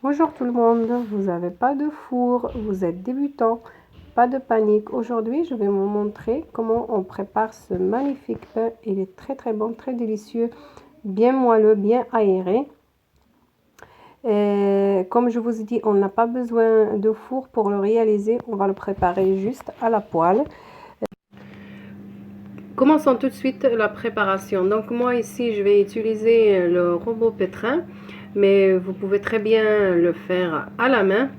Bonjour tout le monde, vous n'avez pas de four, vous êtes débutant, pas de panique. Aujourd'hui, je vais vous montrer comment on prépare ce magnifique pain. Il est très bon, très délicieux, bien moelleux, bien aéré. Et comme je vous ai dit, on n'a pas besoin de four pour le réaliser, on va le préparer juste à la poêle. Commençons tout de suite la préparation. Donc moi ici, je vais utiliser le robot pétrin, mais vous pouvez très bien le faire à la main.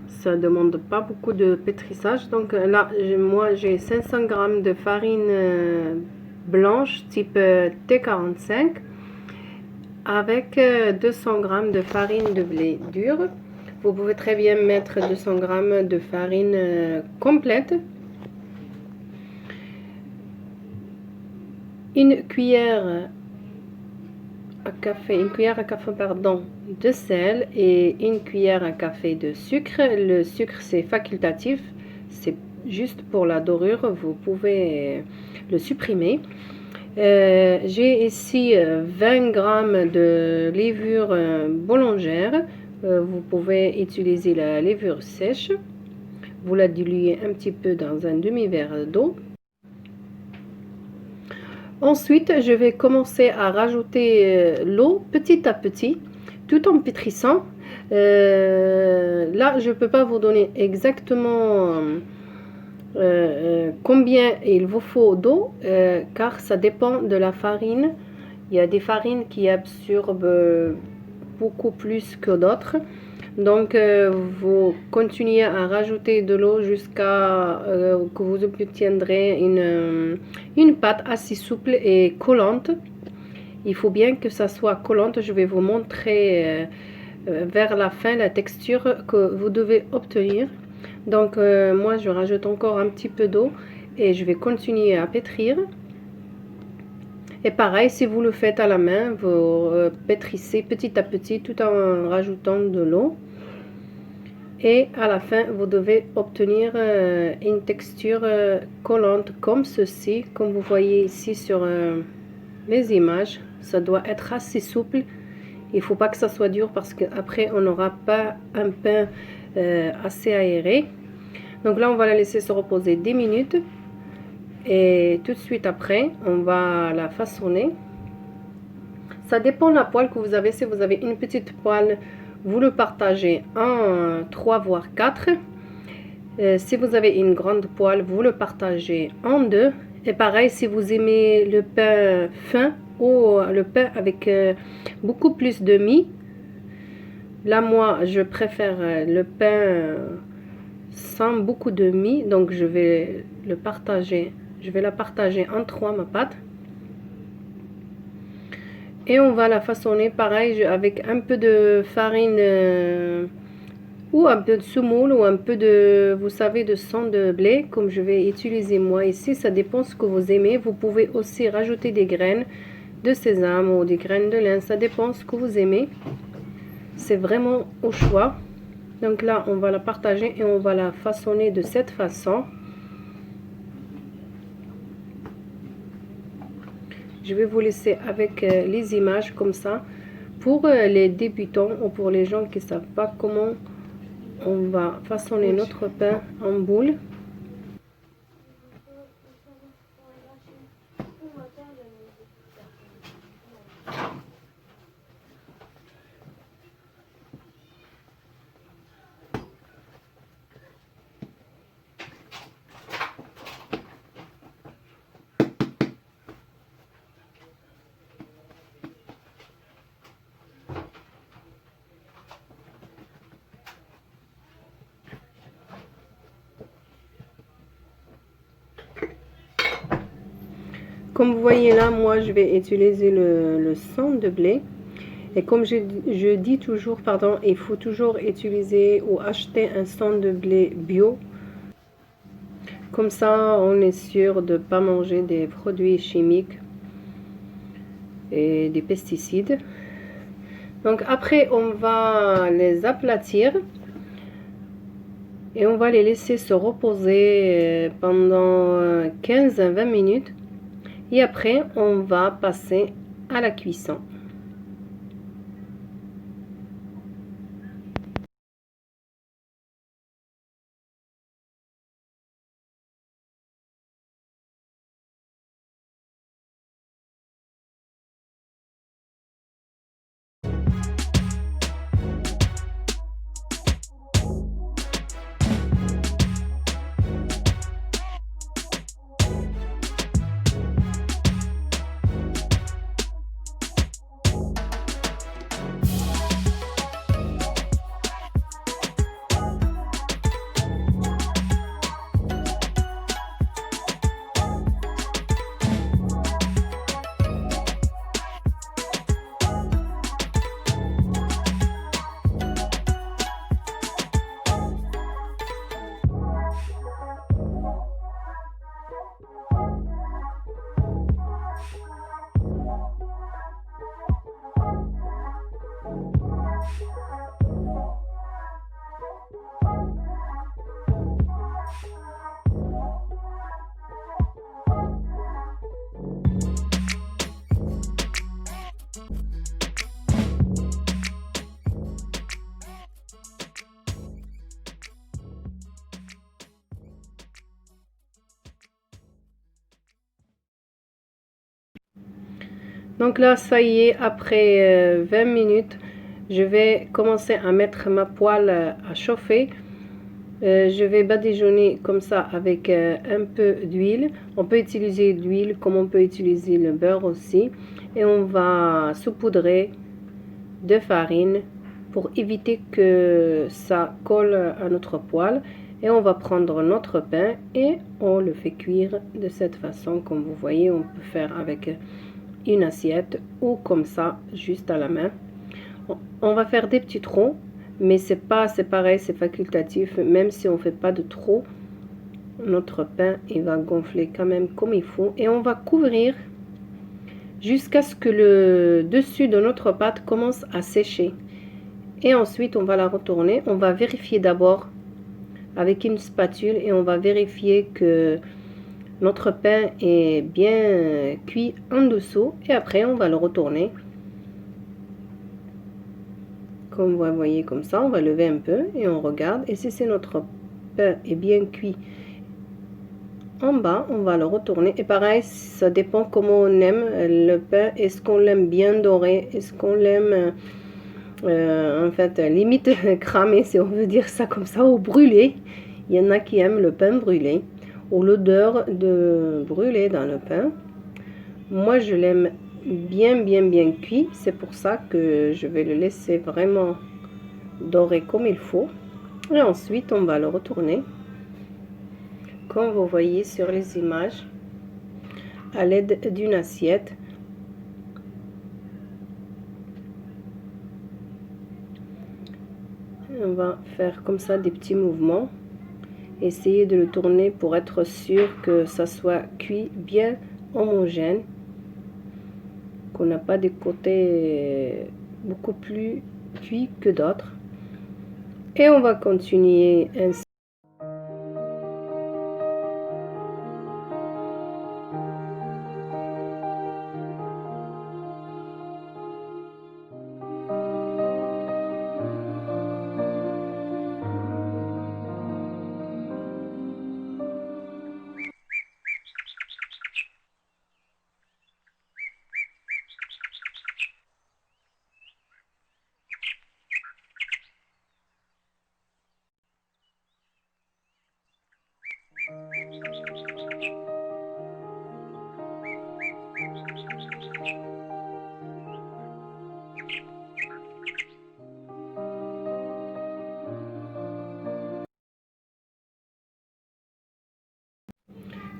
Ça demande pas beaucoup de pétrissage. Donc là, moi j'ai 500 g de farine blanche type T45 avec 200 g de farine de blé dur. Vous pouvez très bien mettre 200 g de farine complète. Une cuillère à café de sel et une cuillère à café de sucre. Le sucre c'est facultatif, c'est juste pour la dorure, vous pouvez le supprimer. J'ai ici 20 g de levure boulangère. Vous pouvez utiliser la levure sèche. Vous la diluez un petit peu dans un demi-verre d'eau. Ensuite, je vais commencer à rajouter l'eau petit à petit, tout en pétrissant. Là, je ne peux pas vous donner exactement combien il vous faut d'eau, car ça dépend de la farine. Il y a des farines qui absorbent beaucoup plus que d'autres. Donc, vous continuez à rajouter de l'eau jusqu'à que vous obtiendrez une pâte assez souple et collante. Il faut bien que ça soit collante. Je vais vous montrer vers la fin la texture que vous devez obtenir. Donc, moi, je rajoute encore un petit peu d'eau et je vais continuer à pétrir. Et pareil, si vous le faites à la main, vous pétrissez petit à petit tout en rajoutant de l'eau. Et à la fin, vous devez obtenir une texture collante comme ceci, comme vous voyez ici sur les images. Ça doit être assez souple. Il ne faut pas que ça soit dur parce qu'après, on n'aura pas un pain assez aéré. Donc là, on va la laisser se reposer 10 minutes. Et tout de suite après, on va la façonner. Ça dépend de la poêle que vous avez. Si vous avez une petite poêle, vous le partagez en 3 voire 4. Si vous avez une grande poêle, vous le partagez en 2. Et pareil, si vous aimez le pain fin ou le pain avec beaucoup plus de mie. Là, moi, je préfère le pain sans beaucoup de mie. Donc, je vais le partager. Je vais la partager en 3, ma pâte. Et on va la façonner pareil avec un peu de farine ou un peu de semoule ou un peu de, vous savez, de sang de blé comme je vais utiliser moi ici. Ça dépend ce que vous aimez. Vous pouvez aussi rajouter des graines de sésame ou des graines de lin. Ça dépend ce que vous aimez. C'est vraiment au choix. Donc là, on va la partager et on va la façonner de cette façon. Je vais vous laisser avec les images comme ça. Pour les débutants ou pour les gens qui ne savent pas comment on va façonner notre pain en boule. Comme vous voyez là, moi je vais utiliser le sang de blé. Et comme je dis toujours, pardon, il faut toujours utiliser ou acheter un sang de blé bio. Comme ça, on est sûr de ne pas manger des produits chimiques et des pesticides. Donc après, on va les aplatir. Et on va les laisser se reposer pendant 15 à 20 minutes. Et après, on va passer à la cuisson. Donc là, ça y est, après 20 minutes, je vais commencer à mettre ma poêle à chauffer. Je vais badigeonner comme ça avec un peu d'huile. On peut utiliser de l'huile comme on peut utiliser le beurre aussi. Et on va saupoudrer de farine pour éviter que ça colle à notre poêle. Et on va prendre notre pain et on le fait cuire de cette façon. Comme vous voyez, on peut faire avec une assiette ou comme ça, juste à la main. On va faire des petits trous, mais c'est pareil, c'est facultatif. Même si on fait pas de trous, notre pain il va gonfler quand même comme il faut. Et on va couvrir jusqu'à ce que le dessus de notre pâte commence à sécher. Et ensuite, on va la retourner. On va vérifier d'abord avec une spatule et on va vérifier que notre pain est bien cuit en dessous. Et après, on va le retourner. Comme vous voyez comme ça, on va lever un peu et on regarde. Et si c'est notre pain est bien cuit en bas, on va le retourner. Et pareil, ça dépend comment on aime le pain. Est-ce qu'on l'aime bien doré? Est-ce qu'on l'aime en fait limite cramé, si on veut dire ça comme ça, ou brûlé? Il y en a qui aiment le pain brûlé ou l'odeur de brûlé dans le pain. Moi, je l'aime bien cuit. C'est pour ça que je vais le laisser vraiment doré comme il faut. Et ensuite, on va le retourner. Comme vous voyez sur les images, à l'aide d'une assiette. On va faire comme ça des petits mouvements. Essayez de le tourner pour être sûr que ça soit cuit bien homogène. Qu'on n'a pas des côtés beaucoup plus cuits que d'autres. Et on va continuer ainsi.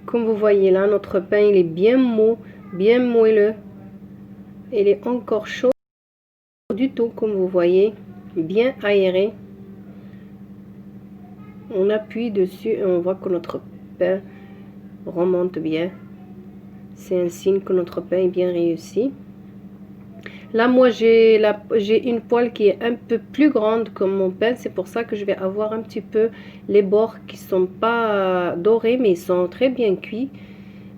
Comme vous voyez là, notre pain il est bien mou, bien moelleux. Il est encore chaud du tout, comme vous voyez, bien aéré. On appuie dessus et on voit que notre pain remonte bien. C'est un signe que notre pain est bien réussi. Là, moi, j'ai une poêle qui est un peu plus grande que mon pain. C'est pour ça que je vais avoir un petit peu les bords qui sont pas dorés, mais ils sont très bien cuits.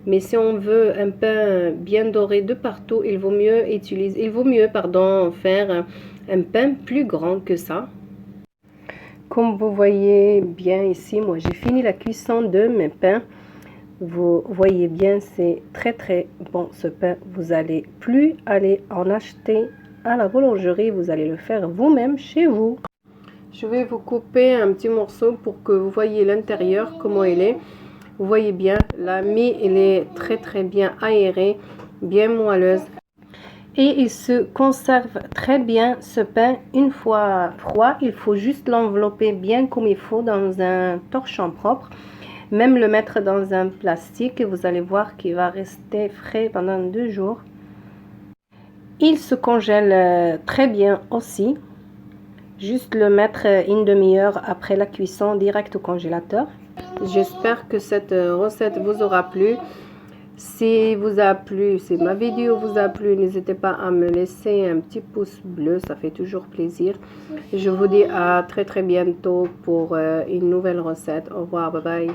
Mais si on veut un pain bien doré de partout, il vaut mieux faire un pain plus grand que ça. Comme vous voyez bien ici, moi j'ai fini la cuisson de mes pains. Vous voyez bien, c'est très bon ce pain. Vous allez plus aller en acheter à la boulangerie, vous allez le faire vous-même chez vous. Je vais vous couper un petit morceau pour que vous voyez l'intérieur, comment il est. Vous voyez bien, la mie, elle est très bien aérée, bien moelleuse. Et il se conserve très bien ce pain une fois froid. Il faut juste l'envelopper bien comme il faut dans un torchon propre. Même le mettre dans un plastique et vous allez voir qu'il va rester frais pendant 2 jours. Il se congèle très bien aussi. Juste le mettre une demi-heure après la cuisson direct au congélateur. J'espère que cette recette vous aura plu. Si ma vidéo vous a plu, n'hésitez pas à me laisser un petit pouce bleu, ça fait toujours plaisir. Je vous dis à très bientôt pour une nouvelle recette. Au revoir, bye bye.